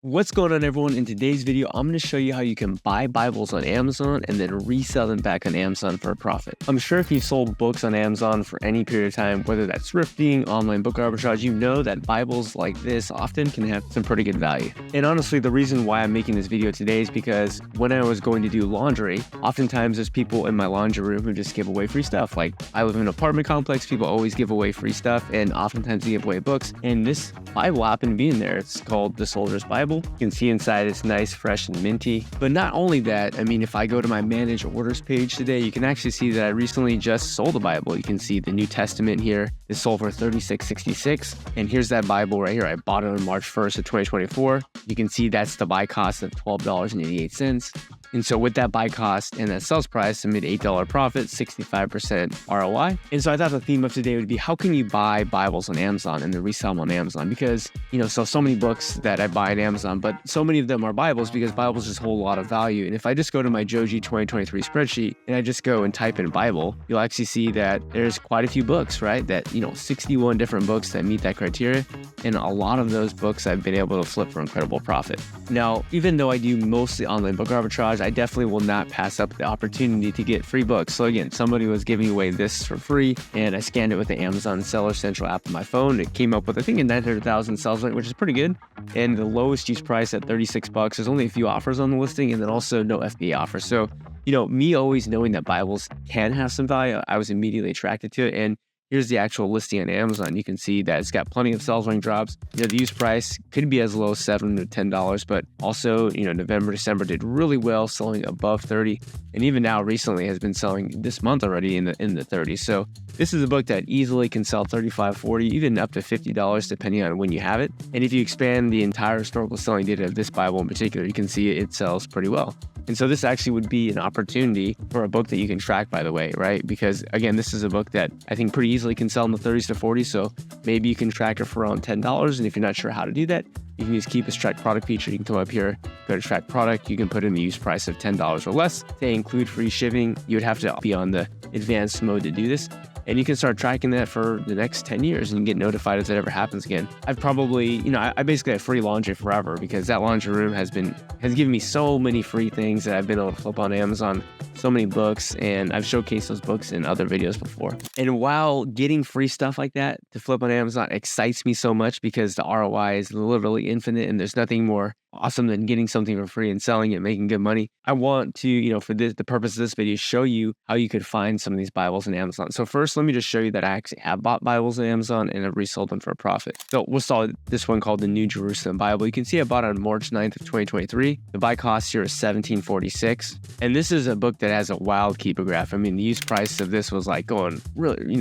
What's going on, everyone? In today's video, I'm going to show you how you can buy Bibles on Amazon and then resell them back on Amazon for a profit. I'm sure if you've sold books on Amazon for any period of time, whether that's thrifting, online book arbitrage, you know that Bibles like this often can have some pretty good value. And honestly, the reason why I'm making this video today is because when I was going to do laundry, oftentimes there's people in my laundry room who just give away free stuff. Like, I live in an apartment complex, people always give away free stuff, and oftentimes they give away books. And this Bible happened to be in there. It's called The Soldier's Bible. You can see inside it's nice, fresh, and minty. But not only that, I mean, if I go to my manage orders page today, you can actually see that I recently just sold a Bible. You can see the New Testament here. This sold for $36.66. And here's that Bible right here. I bought it on March 1st of 2024. You can see that's the buy cost of $12.88. And so with that buy cost and that sales price, I made $8 profit, 65% ROI. And so I thought the theme of today would be, how can you buy Bibles on Amazon and then resell them on Amazon? Because, so many books that I buy on Amazon, but so many of them are Bibles because Bibles just hold a lot of value. And if I just go to my Joji 2023 spreadsheet and I just go and type in Bible, you'll actually see that there's quite a few books, right? That, 61 different books that meet that criteria. And a lot of those books I've been able to flip for incredible profit. Now, even though I do mostly online book arbitrage, I definitely will not pass up the opportunity to get free books. So again, somebody was giving away this for free and I scanned it with the Amazon Seller Central app on my phone. It came up with, I think, a 900,000 sales rate, which is pretty good. And the lowest use price at $36. There's only a few offers on the listing and then also no FBA offers. So, me always knowing that Bibles can have some value, I was immediately attracted to it. And here's the actual listing on Amazon. You can see that it's got plenty of sales rank drops. The use price could be as low as $7 to $10, but also, November, December did really well, selling above 30. And even now recently has been selling this month already in the 30s. So this is a book that easily can sell $35, $40, even up to $50, depending on when you have it. And if you expand the entire historical selling data of this Bible in particular, you can see it sells pretty well. And so this actually would be an opportunity for a book that you can track, by the way, right? Because again, this is a book that I think pretty easily can sell in the 30s to 40s. So maybe you can track it for around $10. And if you're not sure how to do that, you can use keep as track product feature. You can come up here, go to track product. You can put in the use price of $10 or less. They include free shipping. You would have to be on the advanced mode to do this. And you can start tracking that for the next 10 years and get notified if that ever happens again. I've probably, I basically have free laundry forever because that laundry room has given me so many free things that I've been able to flip on Amazon, so many books, and I've showcased those books in other videos before. And while getting free stuff like that to flip on Amazon excites me so much because the ROI is literally infinite and there's nothing more awesome than getting something for free and selling it, making good money. I want to, for the purpose of this video, show you how you could find some of these Bibles on Amazon. So first, let me just show you that I actually have bought Bibles on Amazon and have resold them for a profit. So we'll start this one called the New Jerusalem Bible. You can see I bought it on March 9th of 2023. The buy cost here is $17.46. And this is a book that has a wild keepograph. I mean, the use price of this was like going really,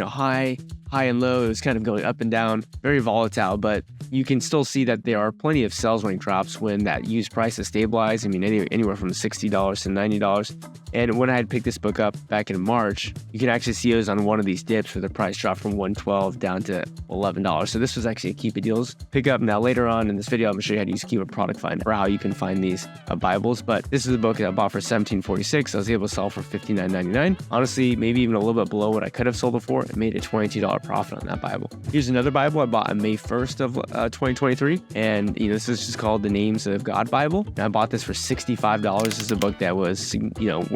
high and low. It was kind of going up and down, very volatile, but you can still see that there are plenty of sales rank drops when that used price is stabilized. I mean, anywhere from $60 to $90. And when I had picked this book up back in March, you can actually see it was on one of these dips where the price dropped from $112 down to $11. So this was actually a Keep Deals pickup. Now later on in this video, I'm going to show you how to use Keyword Product Finder for how you can find these Bibles. But this is a book that I bought for $17.46. I was able to sell for $59.99. Honestly, maybe even a little bit below what I could have sold it for. It made a $22 profit on that Bible. Here's another Bible I bought on May 1st of 2023. And this is just called the Names of God Bible. And I bought this for $65. This is a book that was,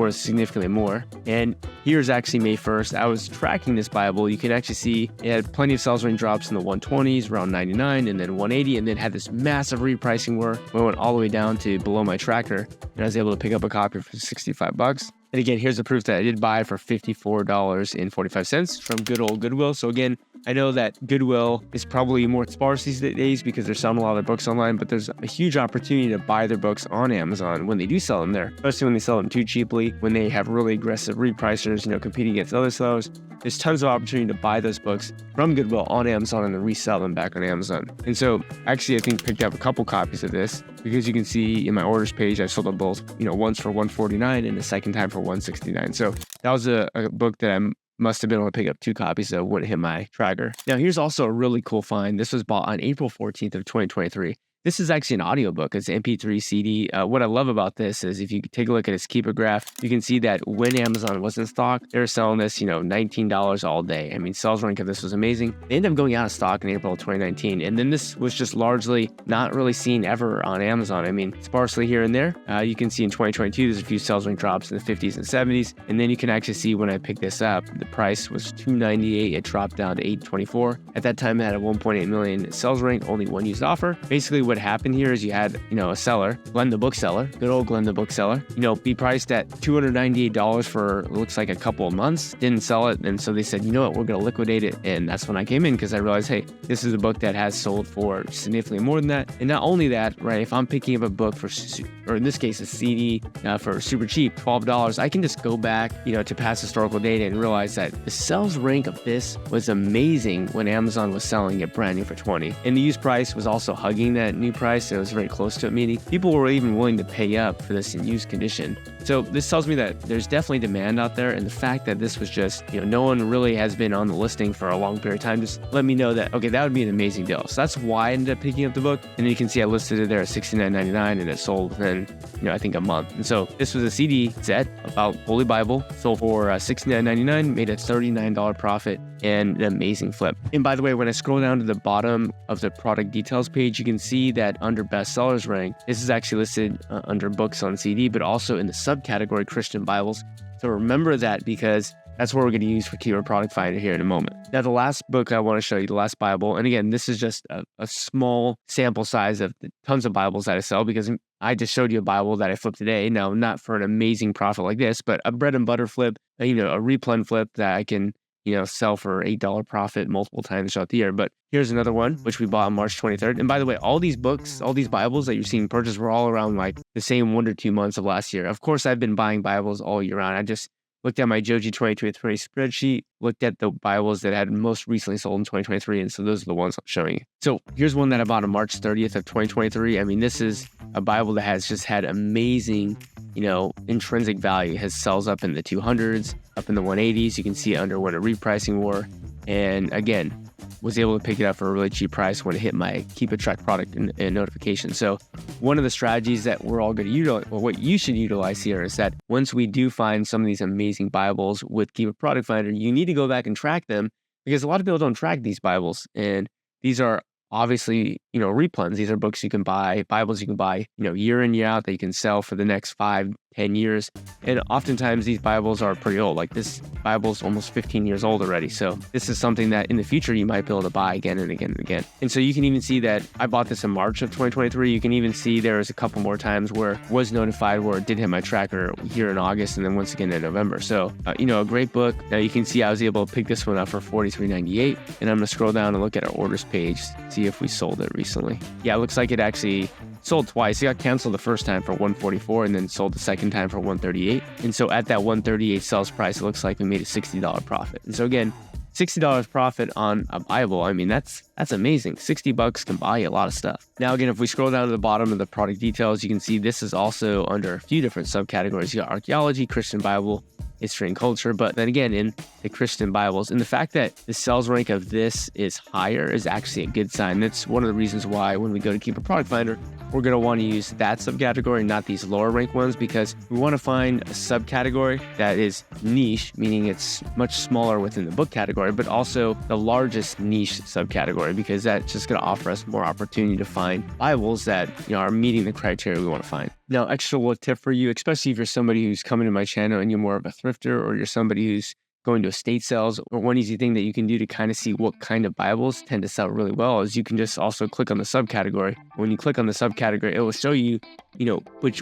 worth significantly more. And here's actually May 1st. I was tracking this Bible. You can actually see it had plenty of sales range drops in the 120s, around 99, and then 180, and then had this massive repricing where it went all the way down to below my tracker. And I was able to pick up a copy for $65. And again, here's the proof that I did buy it for $54.45 from good old Goodwill. So again, I know that Goodwill is probably more sparse these days because they're selling a lot of their books online, but there's a huge opportunity to buy their books on Amazon when they do sell them there, especially when they sell them too cheaply, when they have really aggressive repricers, competing against other sellers. There's tons of opportunity to buy those books from Goodwill on Amazon and then resell them back on Amazon. And so actually, I think picked up a couple copies of this because you can see in my orders page, I sold them both, once for $149 and the second time for $169. So that was a book that I must have been able to pick up 2 copies that wouldn't hit my tracker. Now, here's also a really cool find. This was bought on April 14th of 2023. This is actually an audiobook. It's an MP3 CD. What I love about this is if you take a look at its keeper graph, you can see that when Amazon was in stock, they were selling this, $19 all day. I mean, sales rank of this was amazing. They ended up going out of stock in April of 2019. And then this was just largely not really seen ever on Amazon. I mean, sparsely here and there. You can see in 2022, there's a few sales rank drops in the 50s and 70s. And then you can actually see when I picked this up, the price was $298. It dropped down to $824. At that time, it had a 1.8 million sales rank, only one used offer. Basically, what happened here is you had, a seller, Glenn the bookseller, good old Glenn the bookseller, be priced at $298 for looks like a couple of months, didn't sell it. And so they said, you know what, we're going to liquidate it. And that's when I came in because I realized, hey, this is a book that has sold for significantly more than that. And not only that, right, if I'm picking up a book for, or in this case, a CD for super cheap, $12, I can just go back, to past historical data and realize that the sales rank of this was amazing when Amazon was selling it brand new for $20. And the used price was also hugging that new price. So it was very close to it, meaning people were even willing to pay up for this in used condition. So this tells me that there's definitely demand out there. And the fact that this was just, no one really has been on the listing for a long period of time, just let me know that, okay, that would be an amazing deal. So that's why I ended up picking up the book. And then you can see I listed it there at $69.99 and it sold within, I think a month. And so this was a CD set about Holy Bible, sold for $69.99, made a $39 profit, and an amazing flip. And by the way, when I scroll down to the bottom of the product details page, you can see that under bestsellers rank, this is actually listed under books on CD, but also in the subcategory Christian Bibles. So remember that because that's what we're going to use for Keyword Product Finder here in a moment. Now, the last book I want to show you, the last Bible, and again, this is just a small sample size of the tons of Bibles that I sell because I just showed you a Bible that I flipped today. Now, not for an amazing profit like this, but a bread and butter flip, a replen flip that I can sell for $8 profit multiple times throughout the year. But here's another one, which we bought on March 23rd. And by the way, all these books, all these Bibles that you're seeing purchased were all around like the same 1 or 2 months of last year. Of course, I've been buying Bibles all year round. I just looked at my Joji 2023 spreadsheet, looked at the Bibles that had most recently sold in 2023. And so those are the ones I'm showing you. So here's one that I bought on March 30th of 2023. I mean, this is a Bible that has just had amazing, intrinsic value. It has sells up in the 200s, up in the 180s. You can see it underwent a repricing war. And again, was able to pick it up for a really cheap price when it hit my Keep It Track product and notification. So one of the strategies that we're all going to utilize, or what you should utilize here, is that once we do find some of these amazing Bibles with Keep It Product Finder, you need to go back and track them because a lot of people don't track these Bibles. And these are obviously, replens. These are books you can buy, Bibles you can buy, year in, year out that you can sell for the next 5-10 years. And oftentimes these Bibles are pretty old. Like this Bible's almost 15 years old already. So this is something that in the future you might be able to buy again and again and again. And so you can even see that I bought this in March of 2023. You can even see there was a couple more times where it was notified where it did hit my tracker here in August and then once again in November. So, a great book. Now you can see I was able to pick this one up for $43.98. And I'm going to scroll down and look at our orders page, see if we sold it recently. Yeah, it looks like it actually sold twice. It got canceled the first time for $144 and then sold the second time for $138. And so at that $138 sales price, it looks like we made a $60 profit. And so again, $60 profit on a Bible. I mean, that's amazing. $60 can buy you a lot of stuff. Now, again, if we scroll down to the bottom of the product details, you can see this is also under a few different subcategories. You got archaeology, Christian Bible, history and culture, but then again in the Christian Bibles. And the fact that the sales rank of this is higher is actually a good sign. That's one of the reasons why when we go to Keep a Product Finder, we're going to want to use that subcategory, not these lower rank ones, because we want to find a subcategory that is niche, meaning it's much smaller within the book category, but also the largest niche subcategory, because that's just going to offer us more opportunity to find Bibles that are meeting the criteria we want to find. Now, extra little tip for you, especially if you're somebody who's coming to my channel and you're more of a thrifter, or you're somebody who's going to estate sales, or one easy thing that you can do to kind of see what kind of Bibles tend to sell really well is you can just also click on the subcategory. When you click on the subcategory, it will show you,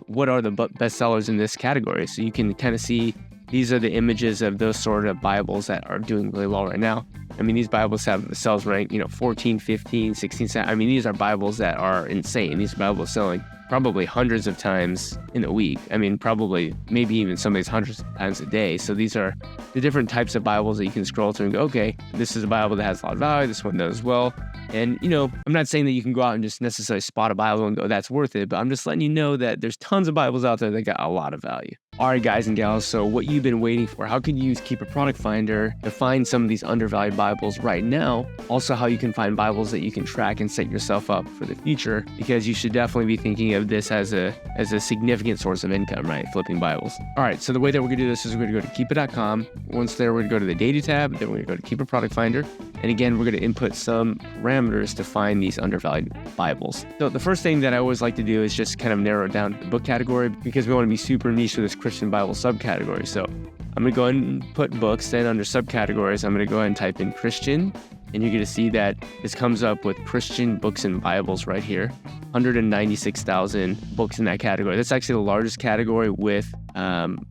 what are the best sellers in this category. So you can kind of see these are the images of those sort of Bibles that are doing really well right now. I mean, these Bibles have the sales rank, 14, 15, 16 cents. I mean, these are Bibles that are insane. These Bibles selling probably hundreds of times in a week. I mean, probably maybe even some of these hundreds of times a day. So these are the different types of Bibles that you can scroll through and go, okay, this is a Bible that has a lot of value. This one does as well. And, I'm not saying that you can go out and just necessarily spot a Bible and go, that's worth it. But I'm just letting you know that there's tons of Bibles out there that got a lot of value. All right, guys and gals, so what you've been waiting for, how could you use Keep a Product Finder to find some of these undervalued Bibles right now? Also, how you can find Bibles that you can track and set yourself up for the future, because you should definitely be thinking of this as a significant source of income, right? Flipping Bibles. All right, so the way that we're gonna do this is we're gonna go to keepit.com. Once there, we're gonna go to the Data tab, then we're gonna go to Keep a Product Finder. And again, we're gonna input some parameters to find these undervalued Bibles. So the first thing that I always like to do is just kind of narrow it down to the book category, because we wanna be super niche for this Christian Bible subcategory. So I'm gonna go ahead and put books. Then under subcategories, I'm gonna go ahead and type in Christian, and you're gonna see that this comes up with Christian books and Bibles right here. 196,000 books in that category. That's actually the largest category with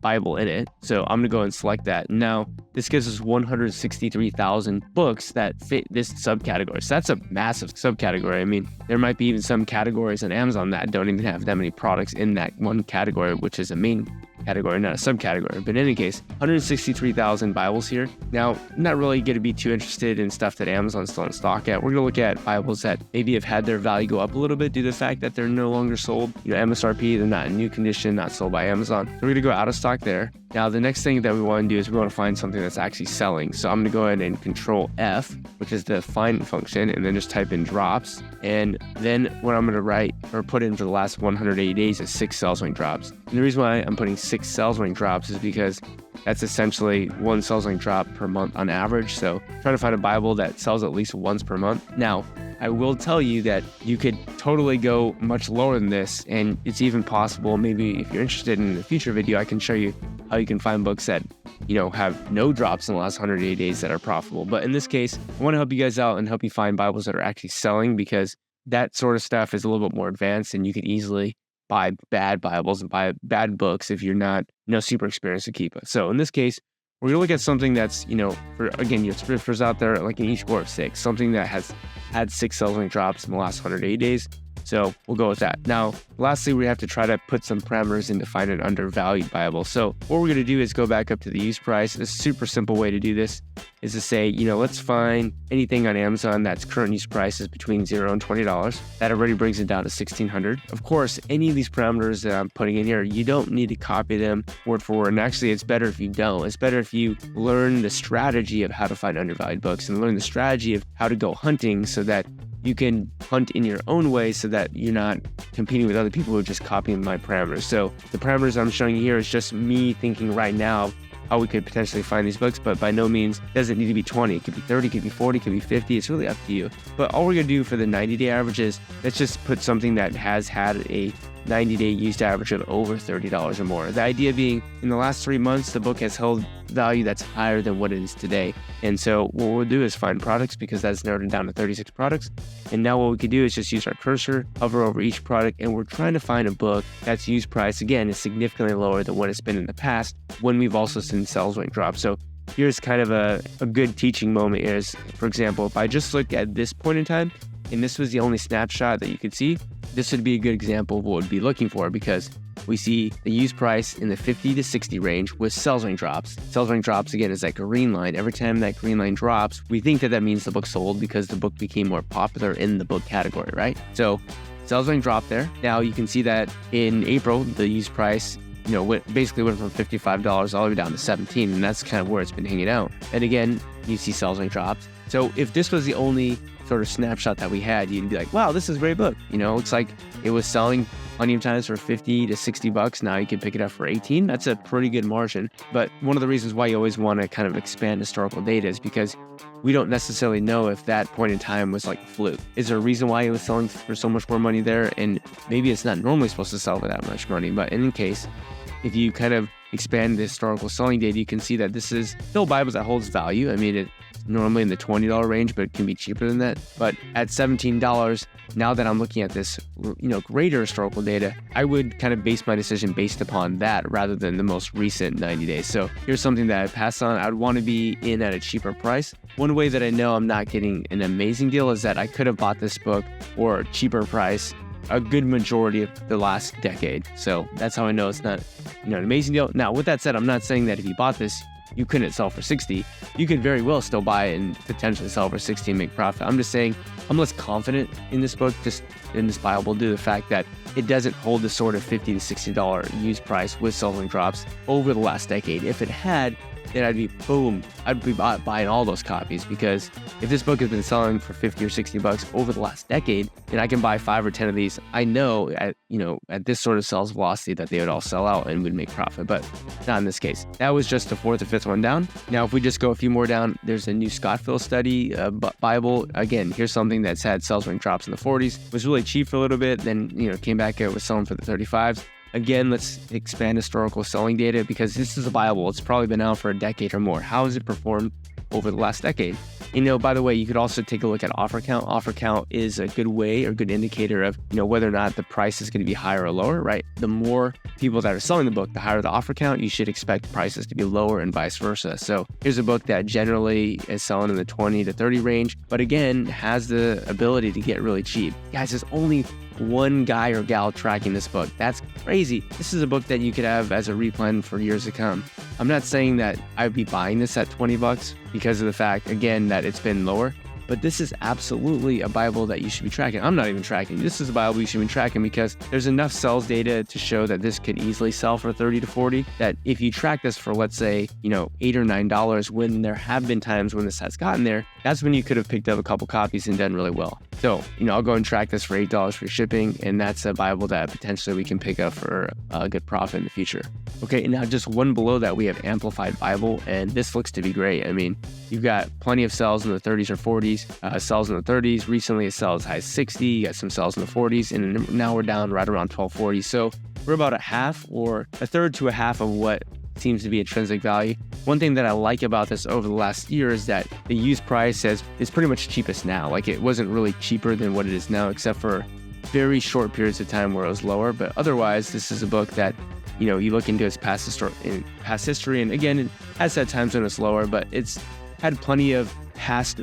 Bible in it. So I'm gonna go and select that. Now, this gives us 163,000 books that fit this subcategory. So that's a massive subcategory. I mean, there might be even some categories on Amazon that don't even have that many products in that one category, which is a main category, not a subcategory. But in any case, 163,000 Bibles here. Now, I'm not really going to be too interested in stuff that Amazon's still in stock at. We're going to look at Bibles that maybe have had their value go up a little bit due to the fact that they're no longer sold, MSRP, they're not in new condition, not sold by Amazon. So we're going to go out of stock there. Now, the next thing that we want to do is we want to find something that's actually selling. So I'm going to go ahead and Control F, which is the find function, and then just type in drops. And then what I'm going to write or put in for the last 180 days is 6 sales link drops. And the reason why I'm putting 6 sales link drops is because that's essentially 1 sales link drop per month on average. So try to find a Bible that sells at least once per month. Now, I will tell you that you could totally go much lower than this, and it's even possible, maybe if you're interested in a future video, I can show you how you can find books that, have no drops in the last 180 days that are profitable. But in this case, I want to help you guys out and help you find Bibles that are actually selling, because that sort of stuff is a little bit more advanced, and you could easily buy bad Bibles and buy bad books if you're not, super experienced to keep it. So in this case, we're going to look at something that's, for, again, your scriptures out there, like an each score of 6, something that has had 6 sales link drops in the last 180 days. So we'll go with that. Now, lastly, we have to try to put some parameters in to find an undervalued Bible. So what we're going to do is go back up to the use price. A super simple way to do this is to say, let's find anything on Amazon that's current use price is between $0 and $20. That already brings it down to $1,600. Of course, any of these parameters that I'm putting in here, you don't need to copy them word for word. And actually, it's better if you don't. It's better if you learn the strategy of how to find undervalued books and learn the strategy of how to go hunting so that you can hunt in your own way so that you're not competing with other people who are just copying my parameters. So the parameters I'm showing you here is just me thinking right now how we could potentially find these books, but by no means does it need to be 20. It could be 30, it could be 40, it could be 50. It's really up to you. But all we're gonna do for the 90-day average is let's just put something that has had a 90-day used average of over $30 or more. The idea being, in the last 3 months, the book has held value that's higher than what it is today. And so what we'll do is find products, because that's narrowed it down to 36 products. And now what we could do is just use our cursor, hover over each product, and we're trying to find a book that's used price, again, is significantly lower than what it's been in the past when we've also seen sales link drop. So here's kind of a good teaching moment is, for example, if I just look at this point in time, and this was the only snapshot that you could see, this would be a good example of what we'd be looking for, because we see the used price in the 50 to 60 range with sales link drops. Sales link drops, again, is that green line. Every time that green line drops, we think that means the book sold because the book became more popular in the book category, right? So sales link dropped there. Now you can see that in April, the used price basically went from $55 all the way down to $17, and that's kind of where it's been hanging out. And again, you see sales link drops. So if this was the only sort of snapshot that we had, you'd be like, wow, this is a great book. Looks like it was selling plenty of times for 50 to 60 bucks. Now you can pick it up for 18. That's a pretty good margin. But one of the reasons why you always want to kind of expand historical data is because we don't necessarily know if that point in time was like a fluke. Is there a reason why it was selling for so much more money there? And maybe it's not normally supposed to sell for that much money, but in any case, if you kind of expand the historical selling data, you can see that this is still Bibles that holds value. I mean, it's normally in the $20 range, but it can be cheaper than that. But at $17, now that I'm looking at this, greater historical data, I would kind of base my decision based upon that rather than the most recent 90 days. So here's something that I pass on. I would want to be in at a cheaper price. One way that I know I'm not getting an amazing deal is that I could have bought this book for a cheaper price a good majority of the last decade. So that's how I know it's not, an amazing deal. Now, with that said, I'm not saying that if you bought this, you couldn't sell for 60. You could very well still buy it and potentially sell for 60 and make profit. I'm just saying I'm less confident in this book, just in this Bible, due to the fact that it doesn't hold the sort of $50 to $60 used price with selling drops over the last decade. If it had, then I'd be buying all those copies, because if this book has been selling for 50 or 60 bucks over the last decade, and I can buy 5 or 10 of these, I know at this sort of sales velocity that they would all sell out and would make profit, but not in this case. That was just the 4th or 5th one down. Now, if we just go a few more down, there's a new Scottfield study Bible. Again, here's something that's had sales rank drops in the 40s, was really cheap for a little bit, then came back out, was selling for the 35s. Again, let's expand historical selling data, because this is a Bible. It's probably been out for a decade or more. How has it performed over the last decade? By the way, you could also take a look at offer count. Offer count is a good way or good indicator of, whether or not the price is going to be higher or lower, right? The more people that are selling the book, the higher the offer count, you should expect prices to be lower and vice versa. So here's a book that generally is selling in the 20 to 30 range, but again, has the ability to get really cheap. Guys, there's only one guy or gal tracking this book. That's crazy. This is a book that you could have as a replen for years to come. I'm not saying that I'd be buying this at 20 bucks because of the fact, again, that it's been lower, but this is absolutely a Bible that you should be tracking. I'm not even tracking. This is a Bible you should be tracking, because there's enough sales data to show that this could easily sell for 30 to 40, that if you track this for, let's say, $8 or $9, when there have been times when this has gotten there, that's when you could have picked up a couple copies and done really well. So, I'll go and track this for $8 for shipping, and that's a Bible that potentially we can pick up for a good profit in the future. Okay, and now just one below that, we have Amplified Bible, and this looks to be great. You've got plenty of sales in the 30s or 40s, sales in the 30s. Recently, it sells as high as 60. You got some sales in the 40s, and now we're down right around 1240. So we're about a half or a third to a half of what seems to be intrinsic value. One thing that I like about this over the last year is that the used price is pretty much cheapest now. Like, it wasn't really cheaper than what it is now, except for very short periods of time where it was lower. But otherwise, this is a book that, you look into its past history, and again, it has had times when it's lower, but it's had plenty of past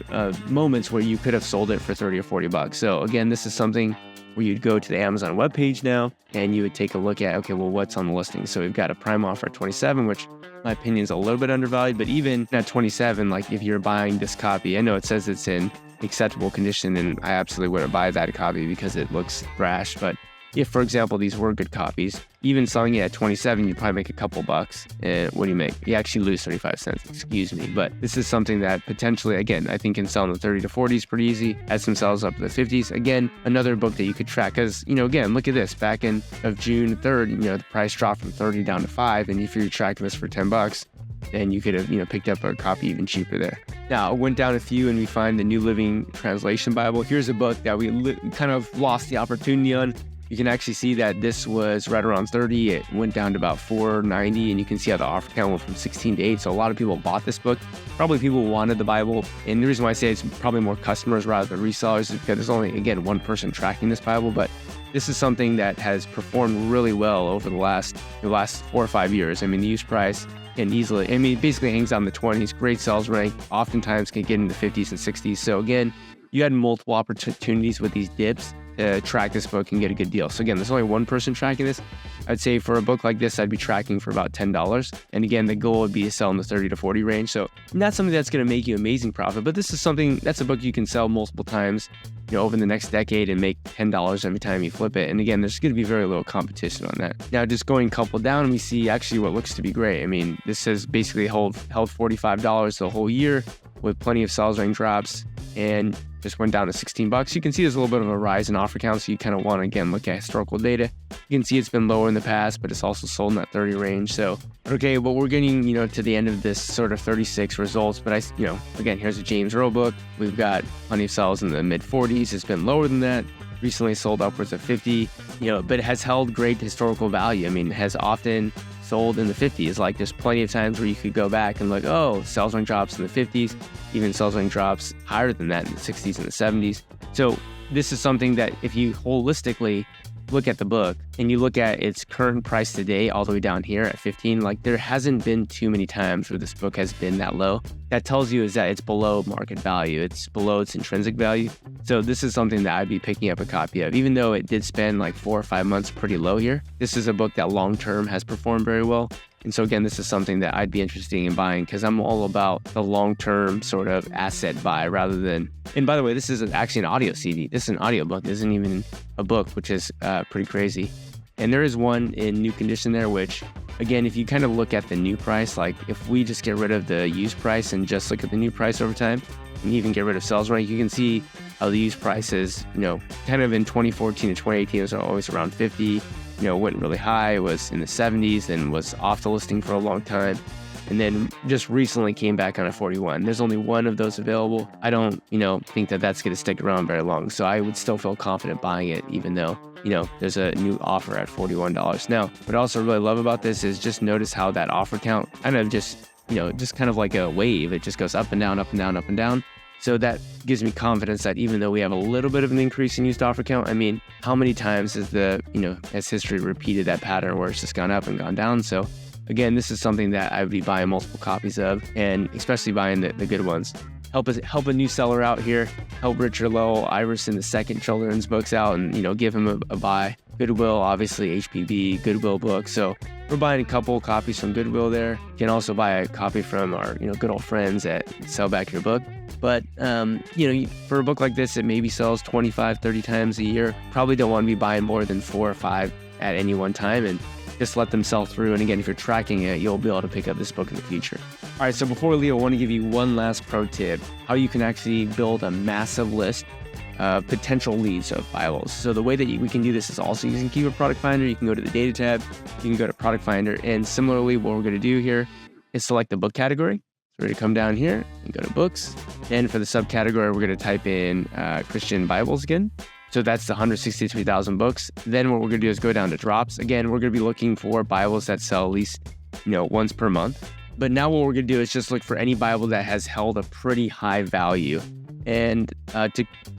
moments where you could have sold it for 30 or 40 bucks. So again, this is something where you'd go to the Amazon webpage now and you would take a look at, okay, well, what's on the listing? So we've got a prime offer at 27, which in my opinion is a little bit undervalued, but even at 27, like if you're buying this copy, I know it says it's in acceptable condition, and I absolutely wouldn't buy that copy because it looks trash, but if, for example, these were good copies, even selling it at 27, you'd probably make a couple bucks. And what do you make? You actually lose 35 cents, excuse me. But this is something that potentially, again, I think can sell in the 30 to 40s pretty easy, has some sales up to the 50s. Again, another book that you could track, because, again, look at this. Back in of June 3rd, the price dropped from 30 down to 5, and if you're tracking this for 10 bucks, then you could have, picked up a copy even cheaper there. Now, I went down a few and we find the New Living Translation Bible. Here's a book that we kind of lost the opportunity on. You can actually see that this was right around 30. It went down to about 490, and you can see how the offer count went from 16 to 8. So a lot of people bought this book. Probably people wanted the Bible. And the reason why I say it's probably more customers rather than resellers is because there's only, again, one person tracking this Bible. But this is something that has performed really well over the last 4 or 5 years. The used price can easily, it basically hangs out in the 20s, great sales rank, oftentimes can get in the 50s and 60s. So again, you had multiple opportunities with these dips to track this book and get a good deal. So again, there's only one person tracking this. I'd say for a book like this, I'd be tracking for about $10. And again, the goal would be to sell in the 30 to 40 range. So not something that's going to make you amazing profit, but this is something that's a book you can sell multiple times, over the next decade and make $10 every time you flip it. And again, there's going to be very little competition on that. Now, just going a couple down, we see actually what looks to be great. This has basically held $45 the whole year with plenty of sales rank drops, and just went down to 16 bucks. You can see there's a little bit of a rise in offer count, so you kind of want to, again, look at historical data. You can see it's been lower in the past, but it's also sold in that 30 range. So, okay, well, we're getting, to the end of this sort of 36 results, but again, here's a James Earl book. We've got plenty of sales in the mid 40s. It's been lower than that. Recently sold upwards of 50, but it has held great historical value. It has often sold in the 50s. Like, there's plenty of times where you could go back and look, oh, sales rank drops in the 50s, even sales rank drops higher than that in the 60s and the 70s. So this is something that if you holistically look at the book and you look at its current price today all the way down here at 15, like, there hasn't been too many times where this book has been that low. That tells you is that it's below market value. It's below its intrinsic value. So this is something that I'd be picking up a copy of. Even though it did spend like 4 or 5 months pretty low here, this is a book that long-term has performed very well. And so again, this is something that I'd be interested in buying because I'm all about the long-term sort of asset buy rather than, and by the way, this is actually an audio CD. This is an audiobook. This isn't even a book, which is pretty crazy. And there is one in new condition there, which again, if you kind of look at the new price, like if we just get rid of the used price and just look at the new price over time, and even get rid of sales rank, you can see how the used prices, kind of in 2014 to 2018, it was always around 50, went really high. It was in the 70s and was off the listing for a long time. And then just recently came back on a 41. There's only one of those available. I don't, think that that's going to stick around very long. So I would still feel confident buying it, even though, there's a new offer at $41. Now, what I also really love about this is just notice how that offer count kind of just kind of like a wave. It just goes up and down, up and down, up and down. So that gives me confidence that even though we have a little bit of an increase in used offer count, I mean, how many times has history repeated that pattern where it's just gone up and gone down? So again, this is something that I would be buying multiple copies of, and especially buying the good ones. Help a new seller out here. Help Richard Lowell Iverson the second children's books out, and give him a buy. Goodwill, obviously HPB, Goodwill books. So we're buying a couple copies from Goodwill there. You can also buy a copy from our good old friends at Sell Back Your Book. But for a book like this, it maybe sells 25, 30 times a year. Probably don't want to be buying more than 4 or 5 at any one time, and just let them sell through. And again, if you're tracking it, you'll be able to pick up this book in the future. All right, so before we leave, I want to give you one last pro tip, how you can actually build a massive list of potential leads of Bibles. So the way that we can do this is also using Keyword Product Finder. You can go to the data tab, you can go to Product Finder, and similarly, what we're going to do here is select the book category. So we're going to come down here and go to books. And for the subcategory, we're going to type in Christian Bibles again. So that's the 163,000 books. Then what we're going to do is go down to drops. Again, we're going to be looking for Bibles that sell at least, once per month. But now what we're going to do is just look for any Bible that has held a pretty high value. And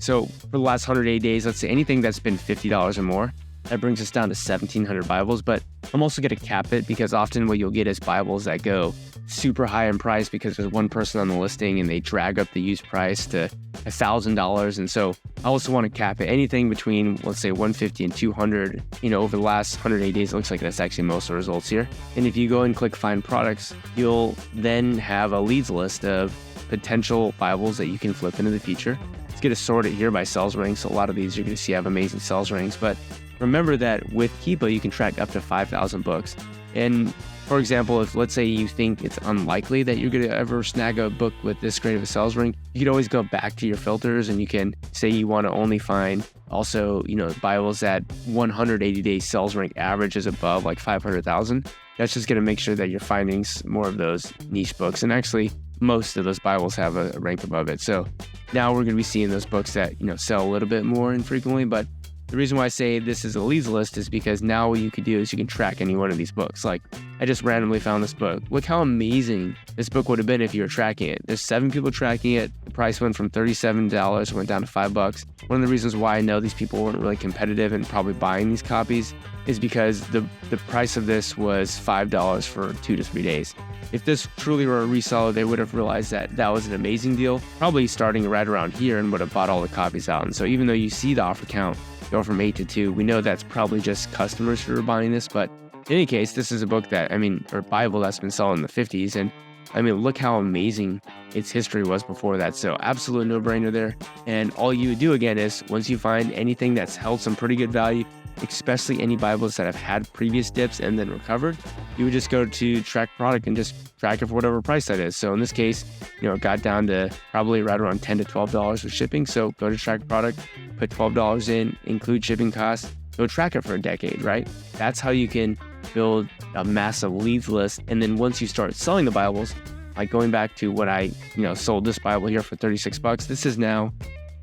so for the last 180 days, let's say anything that's been $50 or more, that brings us down to 1,700 Bibles. But I'm also going to cap it because often what you'll get is Bibles that go super high in price because there's one person on the listing and they drag up the used price to $1,000. And so I also want to cap it anything between, let's say, 150 and 200. Over the last 180 days, it looks like that's actually most of the results here. And if you go and click Find Products, you'll then have a leads list of potential Bibles that you can flip into the future. It's going to sort it here by sales ranks. So a lot of these you're going to see have amazing sales ranks. But remember that with Keepa, you can track up to 5,000 books. And for example, if let's say you think it's unlikely that you're going to ever snag a book with this great of a sales rank, you can always go back to your filters and you can say you want to only find also, Bibles that 180-day sales rank average is above like 500,000. That's just going to make sure that you're finding more of those niche books. And actually, most of those Bibles have a rank above it. So now we're going to be seeing those books that, sell a little bit more infrequently. But the reason why I say this is a leads list is because now what you can do is you can track any one of these books. Like I just randomly found this book. Look how amazing this book would have been if you were tracking it. There's 7 people tracking it. The price went from $37, went down to $5. One of the reasons why I know these people weren't really competitive and probably buying these copies is because the price of this was $5 for 2 to 3 days. If this truly were a reseller, they would have realized that that was an amazing deal, probably starting right around here, and would have bought all the copies out. And so even though you see the offer count go from 8 to 2, we know that's probably just customers who are buying this. But in any case, this is a book that, or Bible that's been selling in the 50s. And look how amazing its history was before that. So absolute no-brainer there. And all you would do again is once you find anything that's held some pretty good value, especially any Bibles that have had previous dips and then recovered, you would just go to track product and just track it for whatever price that is. So in this case, it got down to probably right around $10 to $12 with shipping. So go to track product, put $12 in, include shipping costs, go track it for a decade, right? That's how you can build a massive leads list. And then once you start selling the Bibles, like going back to what I, sold this Bible here for $36, this is now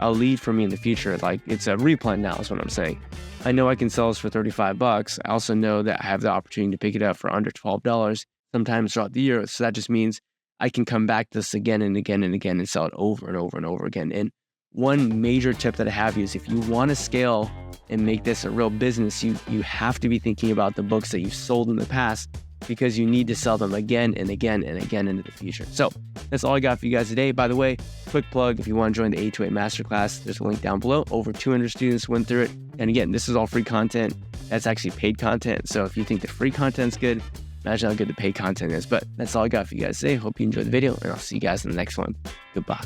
a lead for me in the future. Like it's a replant now is what I'm saying. I know I can sell this for $35. I also know that I have the opportunity to pick it up for under $12 sometimes throughout the year. So that just means I can come back to this again and again and again and sell it over and over and over again. And one major tip that I have is if you want to scale and make this a real business, you have to be thinking about the books that you've sold in the past, because you need to sell them again and again and again into the future. So that's all I got for you guys today. By the way, quick plug, if you want to join the A2A Masterclass, there's a link down below. Over 200 students went through it. And again, this is all free content. That's actually paid content. So if you think the free content's good, Imagine how good the paid content is. But that's all I got for you guys today. Hope you enjoyed the video, and I'll see you guys in the next one. Goodbye.